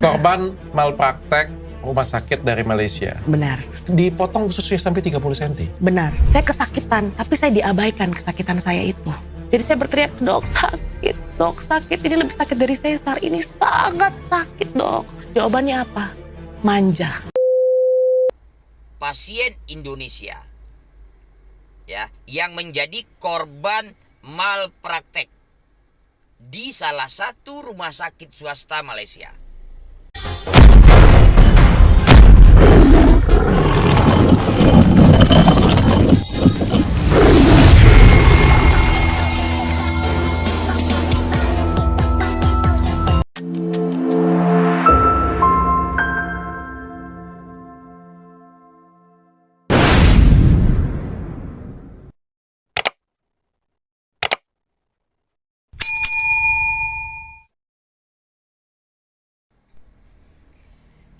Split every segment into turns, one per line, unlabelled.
Korban malpraktek rumah sakit dari Malaysia.
Benar.
Dipotong ususnya sampai 30 cm.
Benar. Saya kesakitan, tapi saya diabaikan kesakitan saya itu. Jadi saya berteriak, dok sakit, ini lebih sakit dari sesar, ini sangat sakit dok. Jawabannya apa? Manja.
Pasien Indonesia ya yang menjadi korban malpraktek di salah satu rumah sakit swasta Malaysia.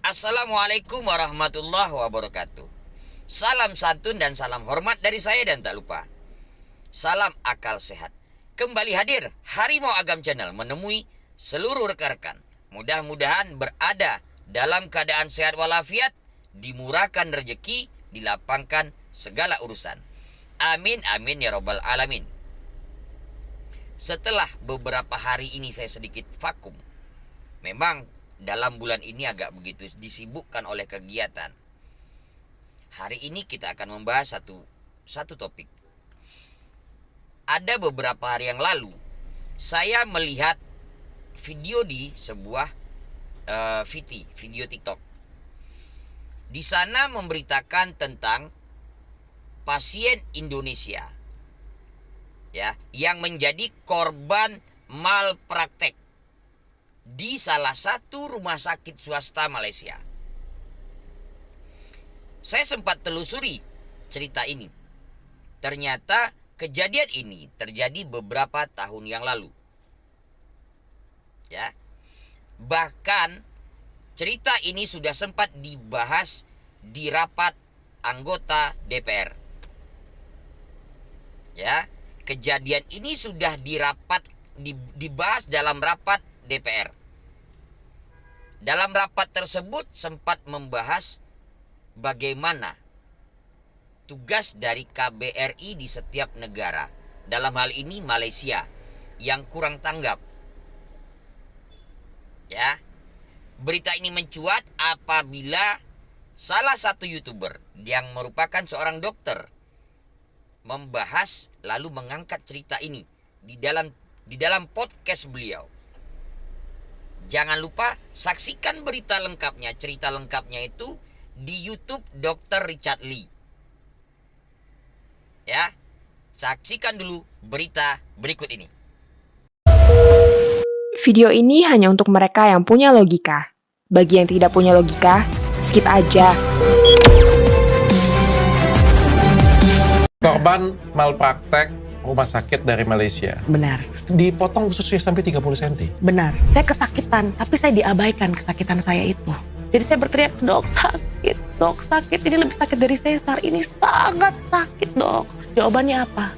Assalamualaikum warahmatullahi wabarakatuh. Salam santun dan salam hormat dari saya, dan tak lupa salam akal sehat. Kembali hadir Harimau Agam Channel menemui seluruh rekan-rekan. Mudah-mudahan berada dalam keadaan sehat walafiat, dimurahkan rezeki, dilapangkan segala urusan. Amin amin ya robbal alamin. Setelah beberapa hari ini saya sedikit vakum. Memang dalam bulan ini agak begitu disibukkan oleh kegiatan. Hari ini kita akan membahas satu topik. Ada beberapa hari yang lalu saya melihat video di sebuah video TikTok. Di sana memberitakan tentang pasien Indonesia ya yang menjadi korban malpraktek di salah satu rumah sakit swasta Malaysia. Saya sempat telusuri cerita ini. Ternyata kejadian ini terjadi beberapa tahun yang lalu. Ya. Bahkan cerita ini sudah sempat dibahas di rapat anggota DPR. Ya, kejadian ini sudah dibahas dalam rapat DPR. Dalam rapat tersebut sempat membahas bagaimana tugas dari KBRI di setiap negara, dalam hal ini Malaysia, yang kurang tanggap. Ya. Berita ini mencuat apabila salah satu YouTuber yang merupakan seorang dokter membahas lalu mengangkat cerita ini di dalam podcast beliau. Jangan lupa saksikan berita lengkapnya, cerita lengkapnya itu di YouTube Dr. Richard Lee. Ya, saksikan dulu berita berikut ini.
Video ini hanya untuk mereka yang punya logika. Bagi yang tidak punya logika, skip aja.
Korban malpraktek rumah sakit dari Malaysia.
Benar.
Dipotong ususnya sampai 30 cm.
Benar. Saya kesakitan, tapi saya diabaikan kesakitan saya itu. Jadi saya berteriak, dok sakit, ini lebih sakit dari sesar, ini sangat sakit dok. Jawabannya apa?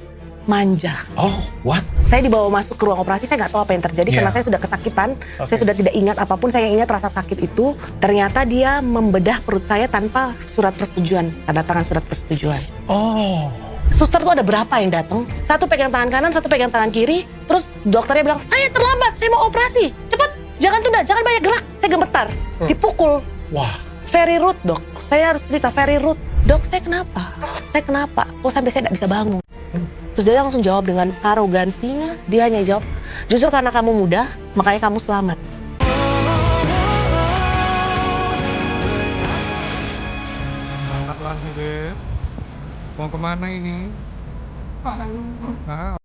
Manja.
Oh, what?
Saya dibawa masuk ke ruang operasi, saya nggak tahu apa yang terjadi karena saya sudah kesakitan. Saya sudah tidak ingat apapun, saya ingat rasa sakit itu. Ternyata dia membedah perut saya tanpa surat persetujuan, tanda tangan surat persetujuan.
Oh.
Suster tuh ada berapa yang datang? Satu pegang tangan kanan, satu pegang tangan kiri. Terus dokternya bilang, saya terlambat, saya mau operasi. Cepat, jangan tunda, jangan banyak gerak. Saya gemetar, dipukul.
Wah.
Very rude dok, saya harus cerita very rude. Dok, saya kenapa? Kok sampai saya tidak bisa bangun? Terus dia langsung jawab dengan arogansinya. Dia hanya jawab, justru karena kamu muda, makanya kamu selamat.
Angkatlah Beb. Mau kemana ini? Ah.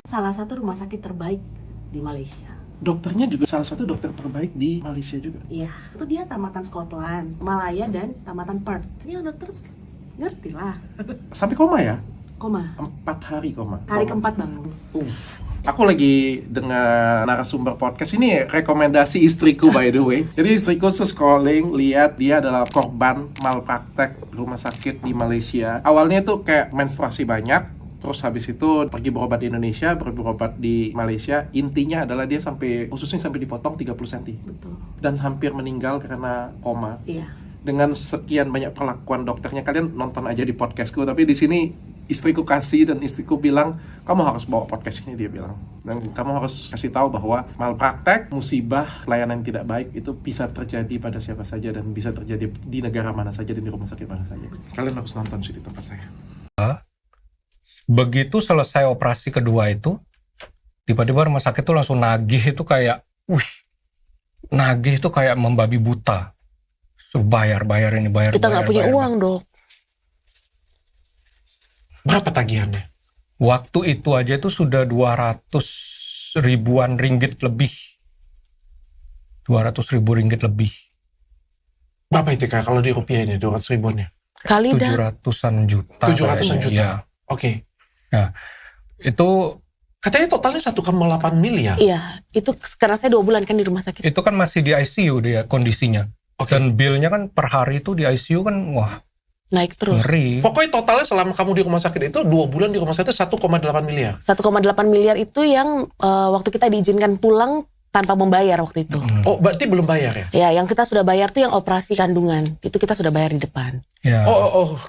Salah satu rumah sakit terbaik di Malaysia.
Dokternya juga salah satu dokter terbaik di Malaysia juga.
Iya, itu dia tamatan Scotland, Malaya, dan tamatan Perth. Iya dokter, ngerti lah.
Sampai koma ya?
Koma,
4 hari koma.
hari keempat bangun.
Aku lagi dengan narasumber podcast ini rekomendasi istriku by the way. Jadi istriku scrolling lihat dia adalah korban malpraktek rumah sakit di Malaysia. Awalnya tuh kayak menstruasi banyak, terus habis itu pergi berobat di Indonesia, berobat di Malaysia. Intinya adalah dia ususnya sampai dipotong 30 cm.
Betul.
Dan hampir meninggal karena koma.
Iya.
Dengan sekian banyak perlakuan dokternya, kalian nonton aja di podcastku. Tapi di sini istriku kasih dan istriku bilang, kamu harus bawa podcast ini, dia bilang. Dan kamu harus kasih tahu bahwa malpraktek, musibah, pelayanan yang tidak baik itu bisa terjadi pada siapa saja dan bisa terjadi di negara mana saja dan di rumah sakit mana saja. Kalian harus nonton sih di tempat saya.
Begitu selesai operasi kedua itu, tiba-tiba rumah sakit tuh langsung nagih itu kayak, nagih itu kayak membabi buta. Bayar ini, bayar.
Kita nggak punya uang, Dok.
Berapa tagihannya?
Waktu itu aja itu sudah 200 ribuan ringgit lebih. 200 ribu ringgit lebih.
Berapa itu Kak kalau di rupiah ini 200 ribuannya?
Kali dah
700-an juta.
700-an juta?
Ya.
Oke.
Nah, itu
Katanya totalnya 1,8 miliar.
Iya, itu karena saya 2 bulan kan di rumah sakit.
itu kan masih di ICU dia kondisinya.
Oke.
Dan bill-nya kan per hari itu di ICU kan, wah,
Naik terus.
ngeri.
Pokoknya totalnya selama kamu di rumah sakit itu 2 bulan di rumah sakit 1,8 miliar.
1,8 miliar itu yang waktu kita diizinkan pulang tanpa membayar waktu itu.
Oh, berarti belum bayar ya?
Ya, yang kita sudah bayar tuh yang operasi kandungan. Itu kita sudah bayar di depan.
Ya.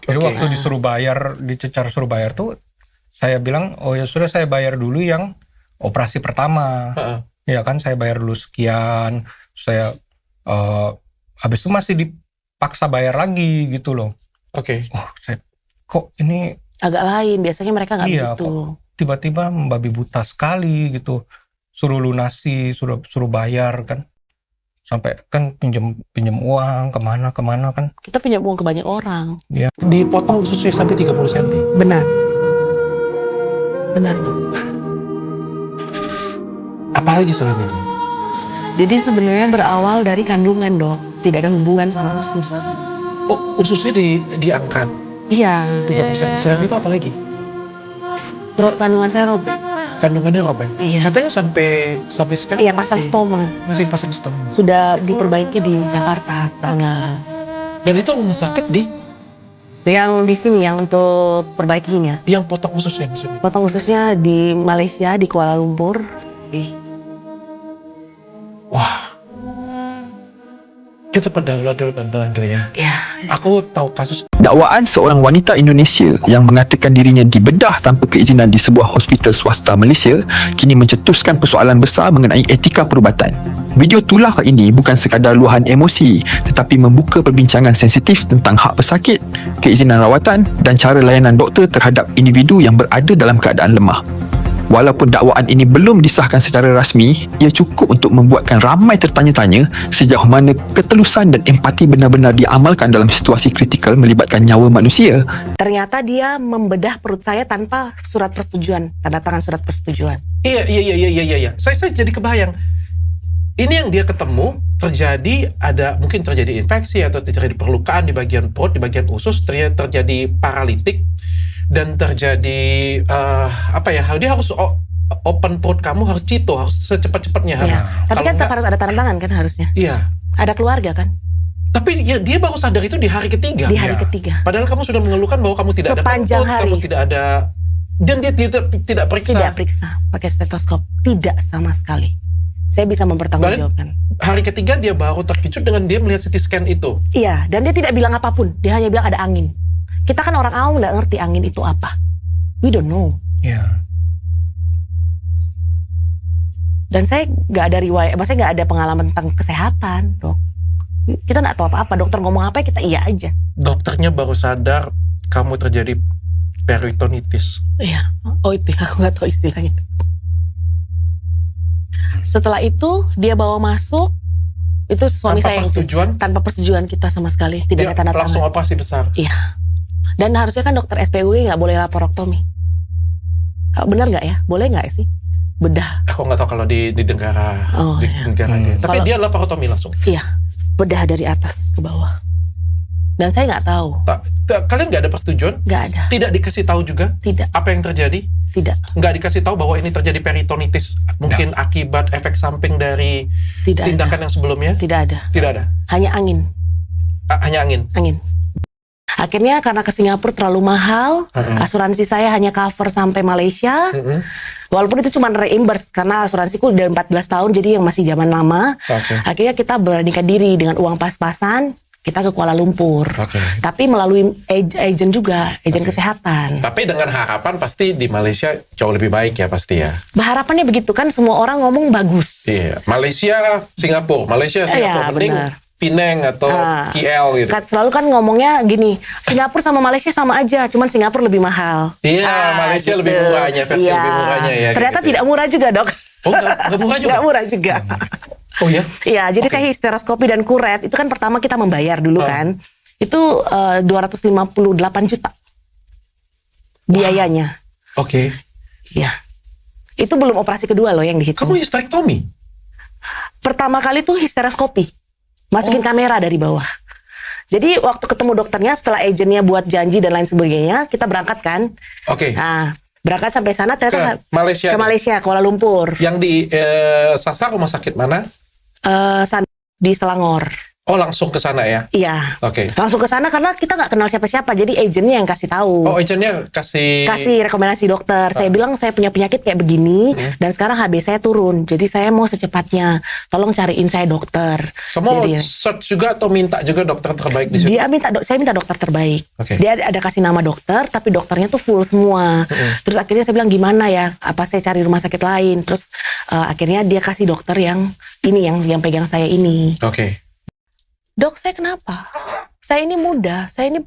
Jadi
oke.
waktu disuruh bayar, dicecar suruh bayar tuh, saya bilang, oh ya sudah saya bayar dulu yang operasi pertama.
Heeh.
Ya kan, saya bayar dulu sekian, saya habis itu masih dipaksa bayar lagi gitu loh.
Oke.
Oh, kok ini
Agak lain, biasanya mereka nggak
Iya,
begitu.
tiba-tiba membabi buta sekali gitu. Suruh lunasi, suruh bayar kan. Sampai kan pinjam uang kemana kan.
Kita pinjam uang ke banyak orang.
Dipotong ususnya sampai 30 cm.
Benar.
Apalagi selain itu?
Jadi sebenarnya berawal dari kandungan, Dok. Tidak ada hubungan sama usus.
Oh, ususnya diangkat
Iya.
30%. Selain itu apa lagi?
Kandungan saya robek.
Kandungannya robek.
Iya.
Katanya sampai sekarang
Iya, pasang stoma.
masih pasang stoma.
Sudah diperbaiki di Jakarta. Nah,
Dan itu rumah sakit
yang di sini yang untuk perbaikinya.
yang potong ususnya maksudnya.
Potong ususnya di Malaysia, di Kuala Lumpur.
Wah. Kita pendahuluan dulu tentang ya.
Ya.
Aku tahu kasus
Dakwaan seorang wanita Indonesia yang mengatakan dirinya dibedah tanpa keizinan di sebuah hospital swasta Malaysia kini mencetuskan persoalan besar mengenai etika perubatan. Video tulah ini bukan sekadar luahan emosi tetapi membuka perbincangan sensitif tentang hak pesakit, keizinan rawatan dan cara layanan doktor terhadap individu yang berada dalam keadaan lemah. Walaupun dakwaan ini belum disahkan secara rasmi, ia cukup untuk membuatkan ramai tertanya-tanya sejauh mana ketelusan dan empati benar-benar diamalkan dalam situasi kritikal melibatkan nyawa manusia.
Ternyata dia membedah perut saya tanpa surat persetujuan, tanda tangan surat persetujuan.
Iya. Saya jadi kebayang. Ini yang dia ketemu mungkin terjadi infeksi atau terjadi perlukaan di bagian perut, di bagian usus, terjadi paralitik dan terjadi dia harus open perut kamu, harus cito, harus secepat-cepatnya.
Iya. Tapi kan
Kalau
harus ada tanda tangan kan harusnya.
Iya.
Ada keluarga kan?
Tapi dia baru sadar itu di hari ketiga.
Di hari ketiga.
Padahal kamu sudah mengeluhkan bahwa kamu tidak
Sepanjang
ada
hari.
kamu tidak ada, dan dia tidak periksa.
Tidak periksa pakai stetoskop, tidak sama sekali. Saya bisa mempertanggungjawabkan.
Hari ketiga dia baru terkejut dengan dia melihat CT scan itu.
Iya, dan dia tidak bilang apapun. Dia hanya bilang ada angin. Kita kan orang awam nggak ngerti angin itu apa. We don't know.
Ya.
Dan saya nggak ada riwayat, maksudnya nggak ada pengalaman tentang kesehatan, Dok. Kita nggak tahu apa-apa. Dokter ngomong apa kita iya aja.
Dokternya baru sadar kamu terjadi peritonitis.
Iya. Oh itu aku nggak tahu istilahnya. Setelah itu dia bawa masuk. Itu suami
Tanpa
saya yang
persetujuan?
tanpa persetujuan kita sama sekali, tidak
Dia
ada tanda
langsung
tangan.
operasi besar.
Iya. Dan harusnya kan dokter SPUI nggak boleh laparoktomi. Benar nggak ya? Boleh nggak sih? Bedah.
Aku nggak tahu kalau di negara negara dia. Tapi dia laparotomi langsung.
Iya, bedah dari atas ke bawah. Dan saya nggak tahu.
Kalian nggak ada persetujuan?
Nggak ada.
Tidak dikasih tahu juga?
Tidak.
Apa yang terjadi?
Tidak.
Nggak dikasih tahu bahwa ini terjadi peritonitis, mungkin akibat efek samping dari tindakan yang sebelumnya?
Tidak ada.
Tidak ada.
Hanya angin.
Hanya angin.
Angin. Akhirnya karena ke Singapura terlalu mahal, asuransi saya hanya cover sampai Malaysia. Walaupun itu cuma reimburse karena asuransiku udah 14 tahun, jadi yang masih zaman lama. Akhirnya kita beranikan diri dengan uang pas-pasan, kita ke Kuala Lumpur. Tapi melalui agen juga, agen kesehatan.
Tapi dengan harapan pasti di Malaysia jauh lebih baik ya pasti ya.
Harapannya begitu kan, semua orang ngomong bagus.
Iya, Malaysia, Singapura, mending
benar.
Penang atau KL gitu.
Selalu kan ngomongnya gini, Singapura sama Malaysia sama aja, cuman Singapura lebih mahal.
Iya, Malaysia lebih murahnya, versi lebih murahnya ya.
Ternyata
gitu.
tidak murah juga, Dok.
Oh, nggak murah juga?
Nggak murah juga.
Oh ya?
Iya, jadi saya histeroskopi dan kuret, itu kan pertama kita membayar dulu kan. Itu 258 juta biayanya.
Oke.
Iya. Itu belum operasi kedua loh yang dihitung.
Kamu histerektomi?
Pertama kali tuh histeroskopi. Masukin kamera dari bawah. Jadi waktu ketemu dokternya setelah agennya buat janji dan lain sebagainya, kita berangkat kan.
Oke.
Nah, berangkat sampai sana ternyata
Ke Malaysia.
Ke Malaysia, Kuala Lumpur.
Yang di Sasa rumah sakit mana?
Di Selangor.
Oh, langsung ke sana ya?
Iya.
Oke.
Langsung ke sana karena kita nggak kenal siapa-siapa, jadi agennya yang kasih tahu.
Oh, agennya kasih
Rekomendasi dokter. Saya bilang saya punya penyakit kayak begini dan sekarang HB saya turun. Jadi saya mau secepatnya tolong cariin saya dokter.
Kamu
Jadi,
search juga atau minta juga dokter terbaik di situ?
saya minta dokter terbaik.
Oke.
Dia ada kasih nama dokter, tapi dokternya tuh full semua. Terus akhirnya saya bilang gimana ya? Apa saya cari rumah sakit lain? Terus akhirnya dia kasih dokter yang ini yang pegang saya ini.
Oke.
Dok, saya kenapa? Saya ini muda, saya ini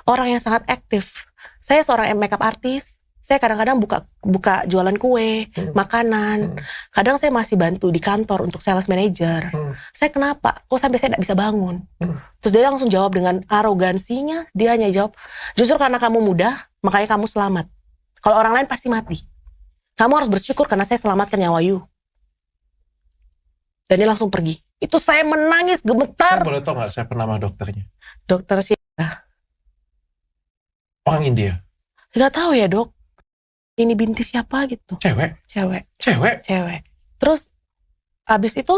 orang yang sangat aktif. Saya seorang makeup artist. Saya kadang-kadang buka jualan kue, makanan. Kadang saya masih bantu di kantor untuk sales manager. Saya kenapa? Kok sampai saya tidak bisa bangun? Terus dia langsung jawab dengan arogansinya. Dia hanya jawab, justru karena kamu muda, makanya kamu selamat. Kalau orang lain pasti mati. Kamu harus bersyukur karena saya selamatkan nyawa you. Dan dia langsung pergi. Itu saya menangis gemetar.
Saya boleh tahu nggak siapa nama dokternya?
Dokter siapa?
Orang India?
Nggak tahu ya, Dok. Ini binti siapa gitu.
Cewek?
Cewek. Terus abis itu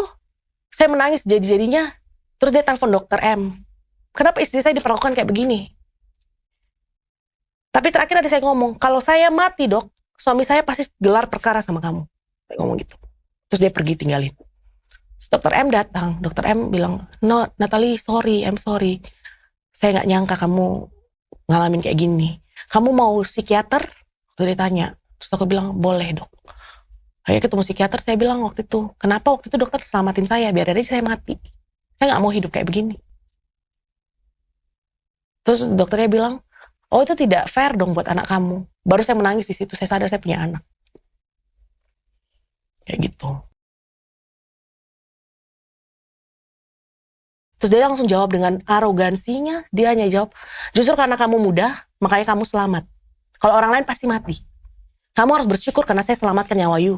saya menangis jadi-jadinya. Terus dia telepon dokter M. Kenapa istri saya diperlakukan kayak begini? Tapi terakhir ada saya ngomong, kalau saya mati, Dok, suami saya pasti gelar perkara sama kamu. Saya ngomong gitu. Terus dia pergi tinggalin. Terus dokter M datang. Dokter M bilang, no, Natalie, I'm sorry. Saya nggak nyangka kamu ngalamin kayak gini. Kamu mau psikiater? Terus dia tanya. Terus aku bilang, boleh dok. Ayo ketemu psikiater, saya bilang waktu itu. Kenapa waktu itu dokter selamatin saya? Biar aja saya mati. Saya nggak mau hidup kayak begini. Terus dokternya bilang, oh itu tidak fair dong buat anak kamu. Baru saya menangis di situ. Saya sadar saya punya anak. Kayak gitu. Terus dia langsung jawab dengan arogansinya. Dia hanya jawab, justru karena kamu muda, makanya kamu selamat. Kalau orang lain pasti mati. Kamu harus bersyukur karena saya selamatkan nyawa you.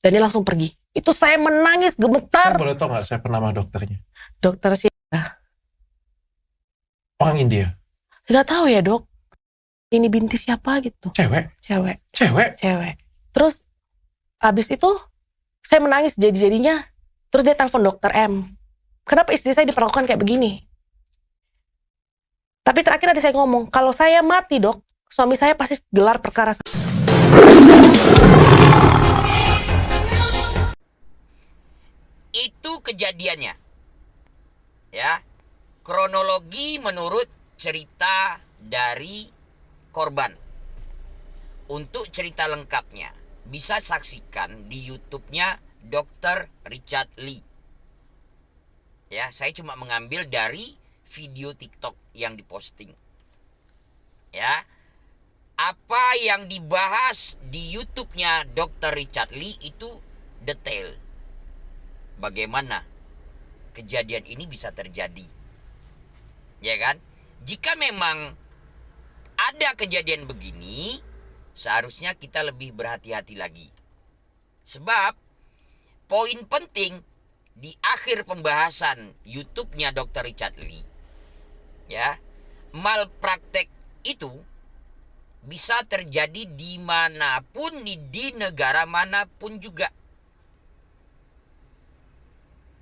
Dan dia langsung pergi. Itu saya menangis gemetar.
Saya boleh tahu nggak siapa nama dokternya?
Dokter siapa?
Orang India?
Nggak tahu ya, Dok. Ini binti siapa gitu. Cewek. Terus abis itu saya menangis jadi-jadinya. Terus dia telepon dokter M. Kenapa istri saya diperlakukan kayak begini? Tapi terakhir ada saya ngomong, kalau saya mati, Dok, suami saya pasti gelar perkara.
Itu kejadiannya. Ya. Kronologi menurut cerita dari korban. Untuk cerita lengkapnya bisa saksikan di YouTube-nya Dr. Richard Lee. Ya, saya cuma mengambil dari video TikTok yang diposting. Ya. Apa yang dibahas di YouTube-nya Dr. Richard Lee itu detail. Bagaimana kejadian ini bisa terjadi. Ya kan? Jika memang ada kejadian begini, seharusnya kita lebih berhati-hati lagi. Sebab poin penting di akhir pembahasan YouTube-nya Dr. Richard Lee, ya, malpraktek itu bisa terjadi dimanapun, di negara manapun juga.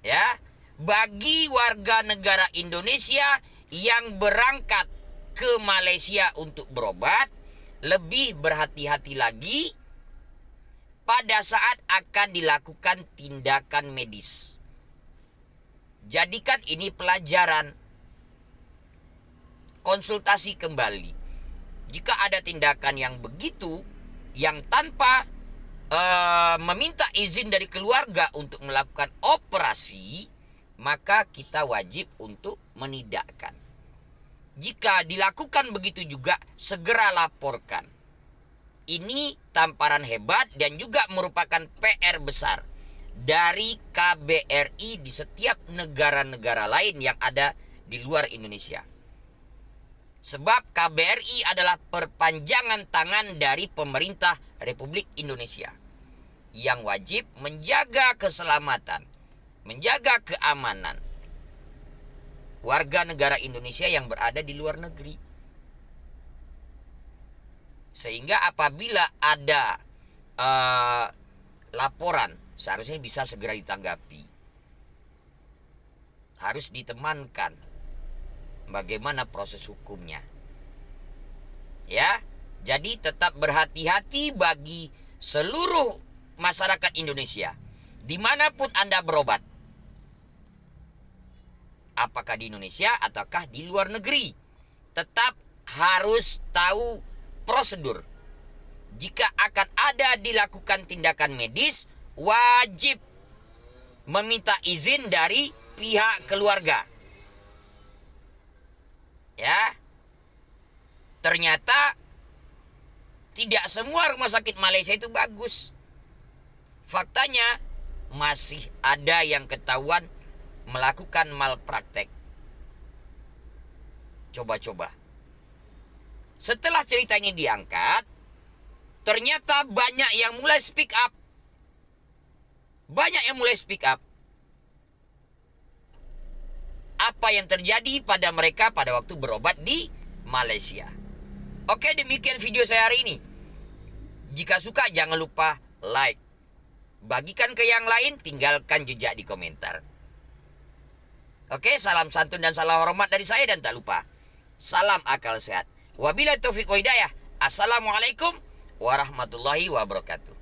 Ya, bagi warga negara Indonesia yang berangkat ke Malaysia untuk berobat, lebih berhati-hati lagi pada saat akan dilakukan tindakan medis. Jadikan ini pelajaran. Konsultasi kembali. Jika ada tindakan yang begitu, yang tanpa meminta izin dari keluarga untuk melakukan operasi, maka kita wajib untuk menidakkan. Jika dilakukan begitu juga, segera laporkan. Ini tamparan hebat dan juga merupakan PR besar dari KBRI di setiap negara-negara lain yang ada di luar Indonesia. Sebab KBRI adalah perpanjangan tangan dari pemerintah Republik Indonesia yang wajib menjaga keselamatan, menjaga keamanan warga negara Indonesia yang berada di luar negeri. Sehingga apabila ada laporan, seharusnya bisa segera ditanggapi. Harus ditemankan bagaimana proses hukumnya. Ya, jadi tetap berhati-hati bagi seluruh masyarakat Indonesia dimanapun Anda berobat. Apakah di Indonesia ataukah di luar negeri, tetap harus tahu prosedur. Jika akan ada dilakukan tindakan medis, wajib meminta izin dari pihak keluarga. Ya, ternyata tidak semua rumah sakit Malaysia itu bagus. Faktanya masih ada yang ketahuan melakukan malpraktek. Coba-coba. Setelah cerita ini diangkat, ternyata banyak yang mulai speak up. Banyak yang mulai speak up. Apa yang terjadi pada mereka pada waktu berobat di Malaysia. Oke, demikian video saya hari ini. Jika suka jangan lupa like. Bagikan ke yang lain, tinggalkan jejak di komentar. Oke, salam santun dan salam hormat dari saya dan tak lupa, salam akal sehat. Wabillahi taufiq wa hidayah. Assalamualaikum warahmatullahi wabarakatuh.